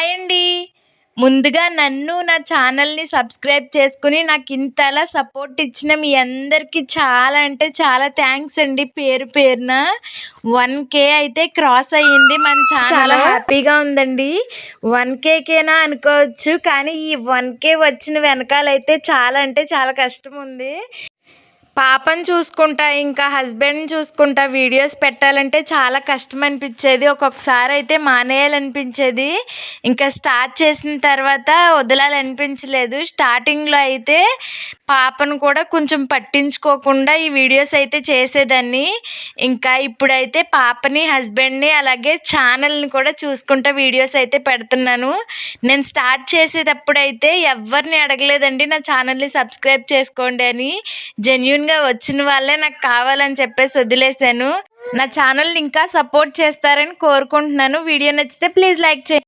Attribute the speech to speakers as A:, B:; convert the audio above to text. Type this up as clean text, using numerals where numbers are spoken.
A: Hi అండి. ముందుగా నన్ను నా ఛానల్‌ని సబ్స్క్రైబ్ చేసుకొని నాకింతలా సపోర్ట్ ఇచ్చిన మీ అందరికీ చాలా అంటే చాలా థ్యాంక్స్ అండి పేరు పేరున. 1K అయితే క్రాస్ అయ్యింది మన ఛానల్. చాలా హ్యాపీగా ఉందండి. 1Kకేనా అనుకోవచ్చు. కానీ ఈ 1K వచ్చిన వెనకాలైతే చాలా అంటే చాలా కష్టం ఉంది. పాపను చూసుకుంటా, ఇంకా హస్బెండ్‌ని చూసుకుంటా వీడియోస్ పెట్టాలంటే చాలా కష్టం అనిపించేది. ఒక్కొక్కసారి అయితే మానేయాలనిపించేది. ఇంకా స్టార్ట్ చేసిన తర్వాత వదలాలనిపించలేదు. స్టార్టింగ్‌లో అయితే పాపను కూడా కొంచెం పట్టించుకోకుండా ఈ వీడియోస్ అయితే చేసేదాన్ని. ఇంకా ఇప్పుడైతే పాపని, హస్బెండ్‌ని అలాగే ఛానల్‌ని కూడా చూసుకుంటా వీడియోస్ అయితే పెడుతున్నాను. నేను స్టార్ట్ చేసేటప్పుడైతే ఎవ్వరిని అడగలేదండి నా ఛానల్‌ని సబ్స్క్రైబ్ చేసుకోండి అని. జెన్యూన్‌గా వచ్చిన వాళ్ళే నాకు కావాలని చెప్పేసి వదిలేశాను. నా ఛానల్‌ని ఇంకా సపోర్ట్ చేస్తారని కోరుకుంటున్నాను. వీడియో నచ్చితే ప్లీజ్ లైక్ చేయండి.